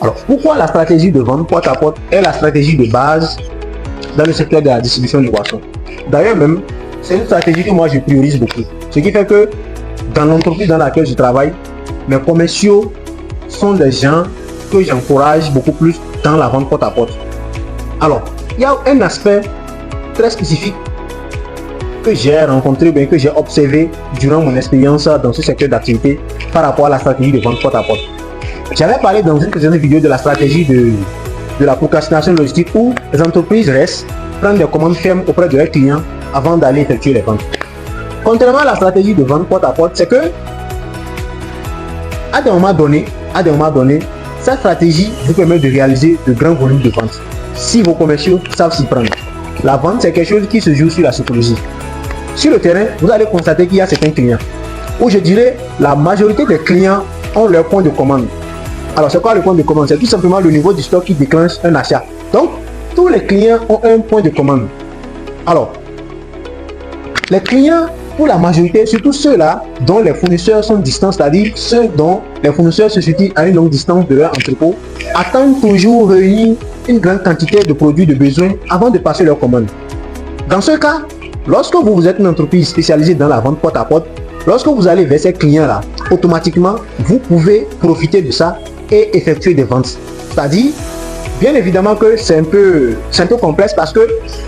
Alors, pourquoi la stratégie de vente porte à porte est la stratégie de base dans le secteur de la distribution de boissons? D'ailleurs même, c'est une stratégie que moi je priorise beaucoup. Ce qui fait que dans l'entreprise dans laquelle je travaille, mes commerciaux sont des gens que j'encourage beaucoup plus dans la vente porte à porte. Alors, il y a un aspect très spécifique que j'ai rencontré, bien que j'ai observé durant mon expérience dans ce secteur d'activité par rapport à la stratégie de vente porte à porte. J'avais parlé dans une précédente vidéo de la stratégie de la procrastination logistique où les entreprises restent, prennent des commandes fermes auprès de leurs clients avant d'aller effectuer les ventes. Contrairement à la stratégie de vente porte à porte, c'est que à des moments donnés, cette stratégie vous permet de réaliser de grands volumes de ventes si vos commerciaux savent s'y prendre. La vente, c'est quelque chose qui se joue sur la psychologie. Sur le terrain, vous allez constater qu'il y a certains clients où je dirais la majorité des clients ont leur point de commande. Alors, c'est quoi le point de commande? C'est tout simplement le niveau du stock qui déclenche un achat. Donc, tous les clients ont un point de commande. Alors, les clients, pour la majorité, surtout ceux-là dont les fournisseurs sont distants, c'est-à-dire ceux dont les fournisseurs se situent à une longue distance de leur entrepôt, attendent toujours réunir une grande quantité de produits de besoin avant de passer leur commande. Dans ce cas, lorsque vous êtes une entreprise spécialisée dans la vente porte à porte, lorsque vous allez vers ces clients-là, automatiquement, vous pouvez profiter de ça et effectuer des ventes. C'est-à-dire, bien évidemment que c'est un peu complexe parce que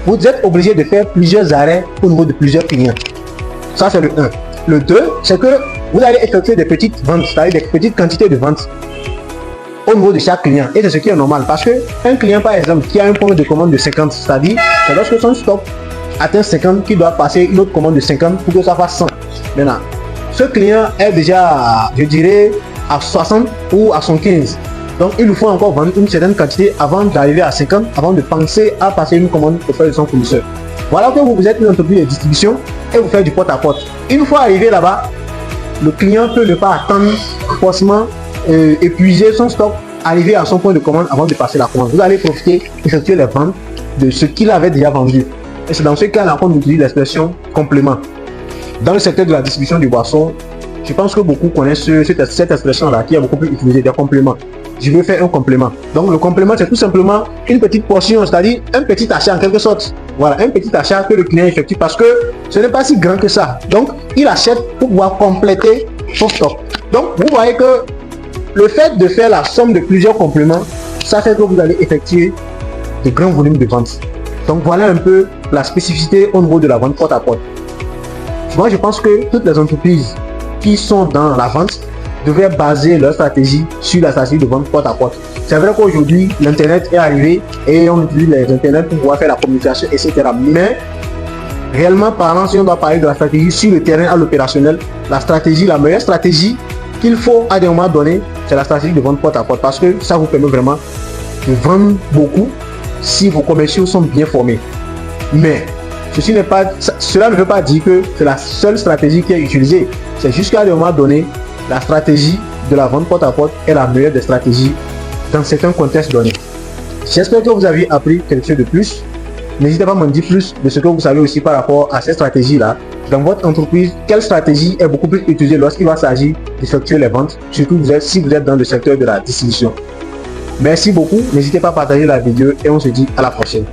vous êtes obligé de faire plusieurs arrêts au niveau de plusieurs clients. Ça, c'est le 1. Le 2, c'est que vous allez effectuer des petites ventes, c'est-à-dire des petites quantités de ventes au niveau de chaque client. Et c'est ce qui est normal parce que un client, par exemple, qui a un point de commande de 50, c'est-à-dire c'est lorsque son stock atteint 50 qu'il doit passer une autre commande de 50 pour que ça fasse 100. Maintenant, ce client est déjà, je dirais, à 60 ou à 115. Donc, il nous faut encore vendre une certaine quantité avant d'arriver à 50, avant de penser à passer une commande auprès de son fournisseur. Voilà que vous êtes une entreprise de distribution et vous faites du porte-à-porte. Une fois arrivé là-bas, le client peut ne pas attendre forcément épuiser son stock, arriver à son point de commande avant de passer la commande. Vous allez profiter, effectuer les ventes de ce qu'il avait déjà vendu. Et c'est dans ce cas-là qu'on utilise l'expression complément. Dans le secteur de la distribution de boissons, je pense que beaucoup connaissent cette expression-là qui est beaucoup plus utilisée, des compléments. Je veux faire un complément. Donc le complément, c'est tout simplement une petite portion, c'est-à-dire un petit achat en quelque sorte. Voilà, un petit achat que le client effectue parce que ce n'est pas si grand que ça. Donc, il achète pour pouvoir compléter son stock. Donc, vous voyez que le fait de faire la somme de plusieurs compléments, ça fait que vous allez effectuer de grands volumes de vente. Donc, voilà un peu la spécificité au niveau de la vente porte à porte. Moi, je pense que toutes les entreprises qui sont dans la vente devraient baser leur stratégie sur la stratégie de vente porte à porte. C'est vrai qu'aujourd'hui, l'Internet est arrivé et on utilise les Internet pour pouvoir faire la communication, etc. Mais, réellement parlant, si on doit parler de la stratégie sur le terrain à l'opérationnel, la meilleure stratégie qu'il faut à des moments donnés, c'est la stratégie de vente porte à porte parce que ça vous permet vraiment de vendre beaucoup si vos commerciaux sont bien formés. Mais, cela ne veut pas dire que c'est la seule stratégie qui est utilisée. C'est juste qu'à des moments donnés, la stratégie de la vente porte à porte est la meilleure des stratégies dans certains contextes donnés. J'espère que vous avez appris quelque chose de plus. N'hésitez pas à m'en dire plus de ce que vous savez aussi par rapport à cette stratégie-là. Dans votre entreprise, quelle stratégie est beaucoup plus utilisée lorsqu'il va s'agir d'effectuer les ventes, surtout si vous êtes dans le secteur de la distribution. Merci beaucoup, n'hésitez pas à partager la vidéo et on se dit à la prochaine.